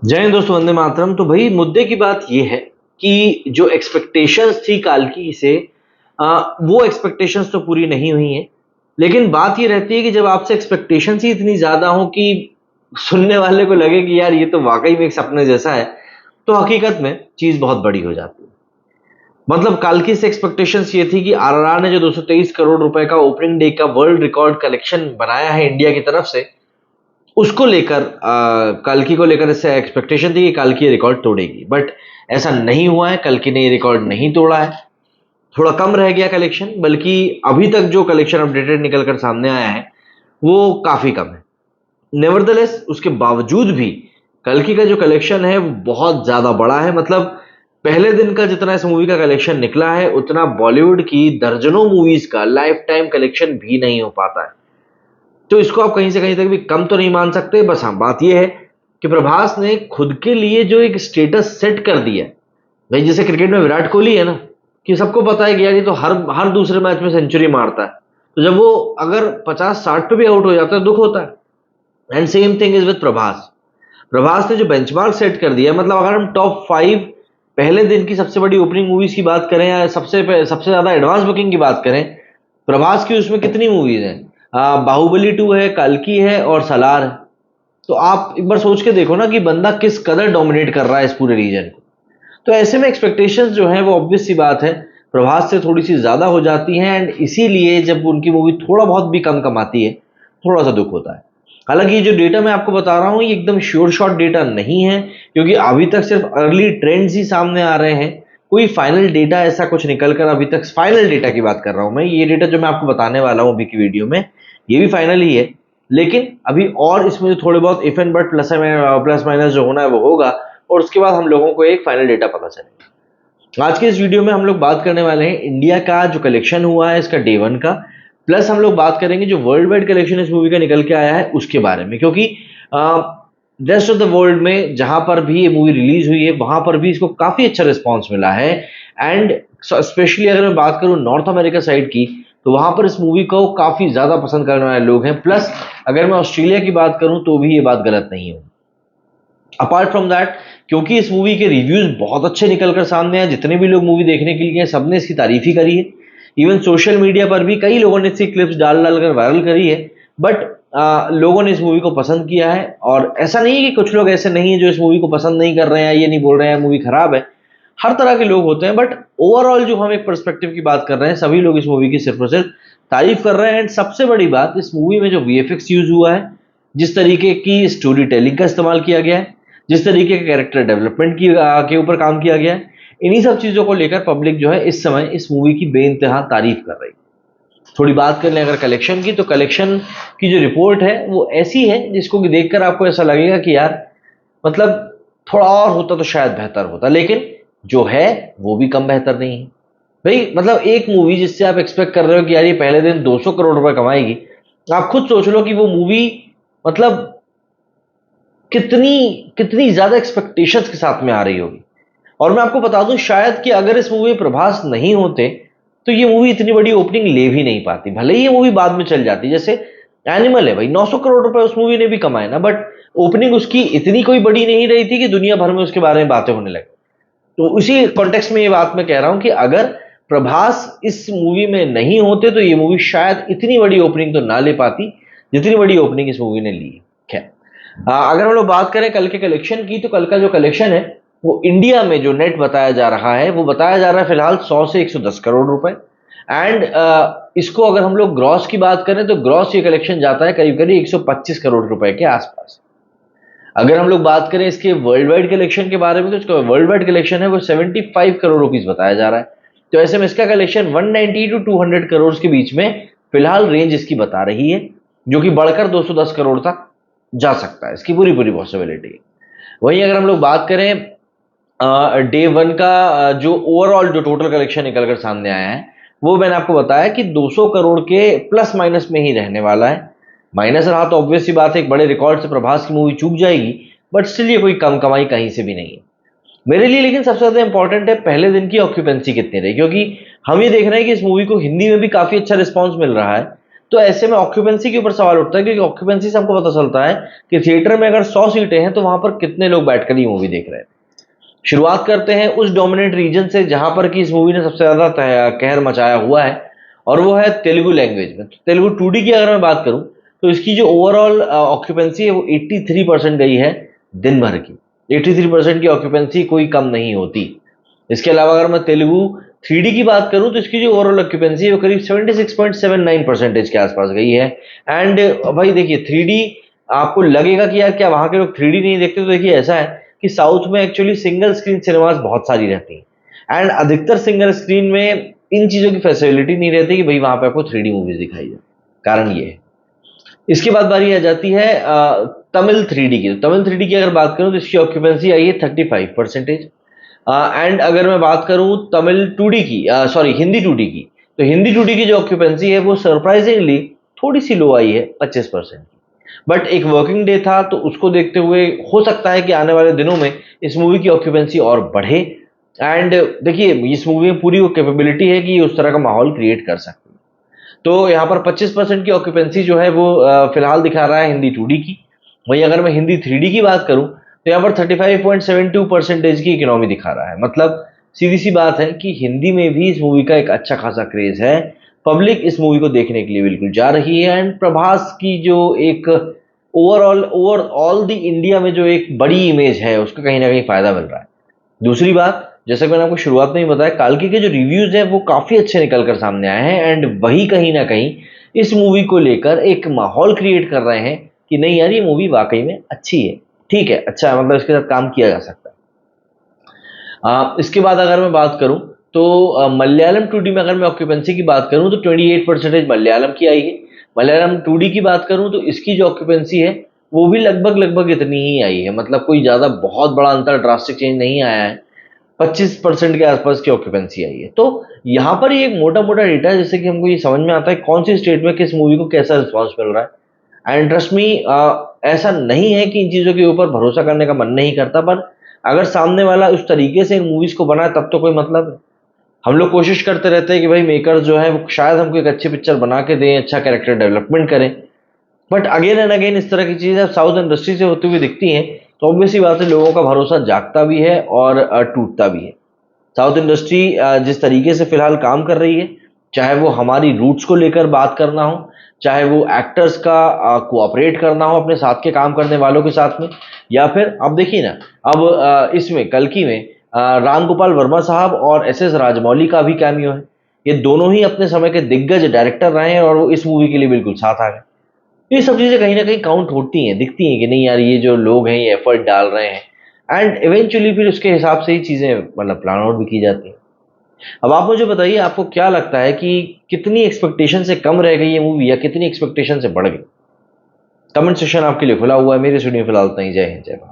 जय हिंद दोस्तों, वंदे मातरम। तो भाई मुद्दे की बात ये है कि जो एक्सपेक्टेशंस थी काल्की से वो एक्सपेक्टेशंस तो पूरी नहीं हुई हैं। लेकिन बात ये रहती है कि जब आपसे एक्सपेक्टेशंस ही इतनी ज़्यादा हो कि सुनने वाले को लगे कि यार ये तो वाक़ई में एक सपने जैसा है, तो हकीकत में चीज़ बहुत बड़ी हो जाती है। मतलब काल्की से एक्सपेक्टेशंस ये थी कि आरआरआर ने जो 223 करोड़ रुपए का ओपनिंग डे का वर्ल्ड रिकॉर्ड कलेक्शन बनाया है इंडिया की तरफ से, उसको लेकर कल्कि को लेकर इससे एक्सपेक्टेशन थी कि कल्कि ये रिकॉर्ड तोड़ेगी, बट ऐसा नहीं हुआ है। कल्कि ने ये रिकॉर्ड नहीं तोड़ा है। थोड़ा कम रह गया कलेक्शन, बल्कि अभी तक जो कलेक्शन अपडेटेड निकल कर सामने आया है वो काफी कम है। नेवरदलेस उसके बावजूद भी कल्कि का जो कलेक्शन है वो बहुत ज्यादा बड़ा है। मतलब पहले दिन का जितना इस मूवी का कलेक्शन निकला है उतना बॉलीवुड की दर्जनों मूवीज का लाइफ टाइम कलेक्शन भी नहीं हो पाता है। तो इसको आप कहीं से कहीं तक भी कम तो नहीं मान सकते। बस हाँ, बात यह है कि प्रभास ने खुद के लिए जो एक स्टेटस सेट कर दिया है, भाई जैसे क्रिकेट में विराट कोहली है ना, कि सबको पता है कि यार ये तो हर हर दूसरे मैच में सेंचुरी मारता है। तो जब वो अगर 50-60 पे भी आउट हो जाता है दुख होता है। And same thing is with Prabhas. Prabhas ने जो बेंचमार्क सेट कर दिया है, मतलब अगर हम टॉप 5 पहले दिन की सबसे बड़ी ओपनिंग मूवीज की बात करें या सबसे ज्यादा एडवांस बुकिंग की बात करें, प्रभास की उसमें कितनी मूवीज हैं? बाहुबली 2 है, कल्कि है और सलार है। तो आप एक बार सोच के देखो ना कि बंदा किस कदर डोमिनेट कर रहा है इस पूरे रीजन को। तो ऐसे में एक्सपेक्टेशंस जो है वो ऑब्वियस सी बात है प्रभास से थोड़ी सी ज्यादा हो जाती हैं। एंड इसीलिए जब उनकी मूवी थोड़ा बहुत भी कम कमाती है, थोड़ा सा दुख होता है। हालांकि ये जो डेटा मैं आपको बता रहा हूँ ये एकदम श्योर शॉट डेटा नहीं है, क्योंकि अभी तक सिर्फ अर्ली ट्रेंड्स ही सामने आ रहे हैं। कोई फाइनल डेटा ऐसा कुछ निकल कर अभी तक, फाइनल डेटा की बात कर रहा हूं मैं, ये डेटा जो मैं आपको बताने वाला हूं अभी की वीडियो में, ये भी फाइनल ही है। लेकिन अभी और इसमें जो थोड़े बहुत if and but plus minus जो होना है वो होगा, और उसके बाद हम लोगों को एक फाइनल डेटा पता चलेगा। आज के इस वीडियो में हम लोग बात करने वाले हैं इंडिया का जो कलेक्शन हुआ है इसका डे वन का, प्लस हम लोग बात करेंगे जो वर्ल्ड वाइड कलेक्शन इस मूवी का निकल के आया है उसके बारे में। क्योंकि रेस्ट ऑफ द वर्ल्ड में जहां पर भी ये मूवी रिलीज हुई है वहां पर भी इसको काफी अच्छा रिस्पॉन्स मिला है। एंड स्पेशली अगर मैं बात करूं नॉर्थ अमेरिका साइड की, तो वहां पर इस मूवी को काफी ज्यादा पसंद करने वाले लोग हैं। प्लस अगर मैं ऑस्ट्रेलिया की बात करूं तो भी ये बात गलत नहीं है। अपार्ट फ्रॉम दैट, क्योंकि इस मूवी के रिव्यूज बहुत अच्छे निकल कर सामने आए, जितने भी लोग मूवी देखने के लिए गए सबने इसकी तारीफ ही करी है। इवन सोशल मीडिया पर भी कई लोगों ने इसकी क्लिप्स डाल डाल कर वायरल करी है। बट लोगों ने इस मूवी को पसंद किया है। और ऐसा नहीं है कि कुछ लोग ऐसे नहीं है जो इस मूवी को पसंद नहीं कर रहे हैं, ये नहीं बोल रहे हैं मूवी खराब है। हर तरह के लोग होते हैं, बट ओवरऑल जो हम एक पर्सपेक्टिव की बात कर रहे हैं, सभी लोग इस मूवी की सिर्फ और सिर्फ तारीफ कर रहे हैं। एंड सबसे बड़ी बात, इस मूवी में जो वीएफएक्स यूज हुआ है, जिस तरीके की स्टोरी टेलिंग का इस्तेमाल किया गया है, जिस तरीके के कैरेक्टर डेवलपमेंट की के ऊपर काम किया गया है, इन्हीं सब चीजों को लेकर पब्लिक जो है इस समय इस मूवी की बेइंतहा तारीफ कर रही है। थोड़ी बात कर लें अगर कलेक्शन की, तो कलेक्शन की जो रिपोर्ट है वो ऐसी है जिसको कि देखकर आपको ऐसा लगेगा कि यार मतलब थोड़ा और होता तो शायद बेहतर होता, लेकिन जो है वो भी कम बेहतर नहीं है। भाई मतलब एक मूवी जिससे आप एक्सपेक्ट कर रहे हो कि यार ये पहले दिन 200 करोड़ रुपए कमाएगी, आप खुद सोच लो कि वो मूवी मतलब कितनी कितनी ज्यादा एक्सपेक्टेशंस के साथ में आ रही होगी। और मैं आपको बता दूं शायद कि अगर इस मूवी में प्रभास नहीं होते तो ये मूवी इतनी बड़ी ओपनिंग ले भी नहीं पाती, भले ही ये मूवी बाद में चल जाती। जैसे एनिमल है भाई, 900 करोड़ रुपए उस मूवी ने भी कमाए ना, बट ओपनिंग उसकी इतनी कोई बड़ी नहीं रही थी कि दुनिया भर में उसके बारे में बातें होने लगी। तो उसी कॉन्टेक्स्ट में ये बात मैं कह रहा हूं कि अगर प्रभास इस मूवी में नहीं होते तो ये मूवी शायद इतनी बड़ी ओपनिंग तो ना ले पाती जितनी बड़ी ओपनिंग इस मूवी ने ली है। खैर, अगर हम लोग बात करें कल के कलेक्शन की, तो कल का जो कलेक्शन है वो इंडिया में जो नेट बताया जा रहा है वो बताया जा रहा है फिलहाल 100 से 110 करोड़ रुपए। एंड इसको अगर हम लोग ग्रॉस की बात करें तो ग्रॉस ये कलेक्शन जाता है करीब करीब 125 करोड़ रुपए के आसपास। अगर हम लोग बात करें इसके वर्ल्ड वाइड कलेक्शन के बारे में, तो इसका वर्ल्ड वाइड कलेक्शन है वो 75 करोड़ रुपीस बताया जा रहा है। तो ऐसे में इसका कलेक्शन 190 टू 200 करोड़ के बीच में फिलहाल रेंज इसकी बता रही है, जो कि बढ़कर 210 करोड़ तक जा सकता है। इसकी पूरी पूरी पॉसिबिलिटी है। वहीं अगर हम लोग बात करें डे वन का, जो ओवरऑल जो टोटल कलेक्शन निकल कर सामने आया है वो मैंने आपको बताया कि 200 करोड़ के प्लस माइनस में ही रहने वाला है। माइनस रहा तो ऑब्वियस सी बात है एक बड़े रिकॉर्ड से प्रभास की मूवी चूक जाएगी, बट स्टिल ये कोई कम कमाई कहीं से भी नहीं है मेरे लिए। लेकिन सबसे ज्यादा इंपॉर्टेंट है पहले दिन की ऑक्यूपेंसी कितनी रही, क्योंकि हम ये देख रहे हैं कि इस मूवी को हिंदी में भी काफी अच्छा रिस्पॉन्स मिल रहा है। तो ऐसे में ऑक्यूपेंसी के ऊपर सवाल उठता है, क्योंकि ऑक्यूपेंसी से हमको पता चलता है कि थिएटर में अगर 100 सीटें हैं तो वहां पर कितने लोग बैठकर ये मूवी देख रहे हैं। शुरुआत करते हैं उस डोमिनेंट रीजन से जहां पर कि इस मूवी ने सबसे ज्यादा कहर मचाया हुआ है, और वो है तेलुगु लैंग्वेज में। तो तेलुगु 2D की अगर मैं बात करूं तो इसकी जो ओवरऑल ऑक्यूपेंसी है वो 83% गई है दिन भर की। 83% की ऑक्यूपेंसी कोई कम नहीं होती। इसके अलावा अगर मैं तेलुगु 3D की बात करूं तो इसकी जो ओवरऑल ऑक्यूपेंसी है वो करीब 76.79% के आसपास गई है। एंड भाई देखिए 3D, आपको लगेगा कि यार क्या वहां के लोग 3D नहीं देखते, तो देखिए ऐसा है कि साउथ में एक्चुअली सिंगल स्क्रीन सिनेमाज बहुत सारी रहती हैं, एंड अधिकतर सिंगल स्क्रीन में इन चीजों की फैसिलिटी नहीं रहती कि भाई वहां पे आपको 3D मूवीज दिखाई जाए। कारण ये है। इसके बाद बारी आ जाती है तमिल 3D की। तो तमिल 3D की अगर बात करूं तो इसकी ऑक्यूपेंसी आई है 35%। एंड अगर मैं बात करूं तमिल 2D की, सॉरी हिंदी 2D की, तो हिंदी 2D की जो ऑक्यूपेंसी है वो सरप्राइजिंगली थोड़ी सी लो आई है 25%। बट एक वर्किंग डे था तो उसको देखते हुए हो सकता है कि आने वाले दिनों में इस मूवी की ऑक्यूपेंसी और बढ़े। एंड देखिए इस मूवी में पूरी वो कैपेबिलिटी है कि उस तरह का माहौल क्रिएट कर सकती है। तो यहाँ पर 25% की ऑक्यूपेंसी जो है वो फिलहाल दिखा रहा है हिंदी 2D की। वहीं अगर मैं हिंदी 3D की बात करूं तो यहाँ पर 35.72% की इकोनॉमी दिखा रहा है। मतलब सीधी सी बात है कि हिंदी में भी इस मूवी का एक अच्छा खासा क्रेज है। पब्लिक इस मूवी को देखने के लिए बिल्कुल जा रही है, एंड प्रभास की जो एक ओवरऑल दी इंडिया में जो एक बड़ी इमेज है उसका कहीं ना कहीं फायदा मिल रहा है। दूसरी बात, जैसा कि मैंने आपको शुरुआत में ही बताया, काल्की के जो रिव्यूज हैं वो काफी अच्छे निकल कर सामने आए हैं, एंड वही कहीं ना कहीं इस मूवी को लेकर एक माहौल क्रिएट कर रहे हैं कि नहीं यार ये मूवी वाकई में अच्छी है, ठीक है, अच्छा है, मतलब इसके साथ काम किया जा सकता है। इसके बाद अगर मैं बात करूं तो मलयालम 2D में अगर मैं ऑक्यूपेंसी की बात करूं तो 28% मलयालम की आई है। मलयालम 2D की बात करूं तो इसकी जो ऑक्यूपेंसी है वो भी लगभग लगभग इतनी ही आई है। मतलब कोई ज्यादा बहुत बड़ा अंतर, ड्रास्टिक चेंज नहीं आया है। 25% के आसपास की ऑक्यूपेंसी आई है। तो यहाँ पर ये एक मोटा मोटा डेटा है जिससे कि हमको ये समझ में आता है कौन सी स्टेट में किस मूवी को कैसा रिस्पॉन्स मिल रहा है। एंड ट्रस्ट मी, ऐसा नहीं है कि इन चीजों के ऊपर भरोसा करने का मन नहीं करता, पर अगर सामने वाला उस तरीके से इन मूवीज को बनाए तब तो कोई मतलब है। हम लोग कोशिश करते रहते हैं कि भाई मेकर्स जो है वो शायद हमको एक अच्छी पिक्चर बना के दें, अच्छा कैरेक्टर डेवलपमेंट करें, बट अगेन एंड अगेन इस तरह की चीजें साउथ इंडस्ट्री से होती हुई दिखती हैं तो ऑब्वियसली बात है लोगों का भरोसा जागता भी है और टूटता भी है। साउथ इंडस्ट्री जिस तरीके से फिलहाल काम कर रही है, चाहे वो हमारी रूट्स को लेकर बात करना हो, चाहे वो एक्टर्स का कोऑपरेट करना हो अपने साथ के काम करने वालों के साथ में, या फिर अब देखिए ना, अब इसमें कल्कि में राम गोपाल वर्मा साहब और SS राजमौली का भी कैमियो है। ये दोनों ही अपने समय के दिग्गज डायरेक्टर रहे हैं और वो इस मूवी के लिए बिल्कुल साथ आ गए। ये सब चीजें कहीं ना कहीं काउंट होती हैं, दिखती हैं कि नहीं यार ये जो लोग हैं ये एफर्ट डाल रहे हैं, एंड इवेंचुअली फिर उसके हिसाब से ही चीजें मतलब प्लान आउट भी की जाती हैं। अब आप मुझे बताइए आपको क्या लगता है कि कितनी एक्सपेक्टेशन से कम रह गई ये मूवी या कितनी एक्सपेक्टेशन से बढ़ गई? कमेंट सेक्शन आपके लिए खुला हुआ है। मेरे सुनिए फिलहाल इतना ही। जय हिंद, जय भारत।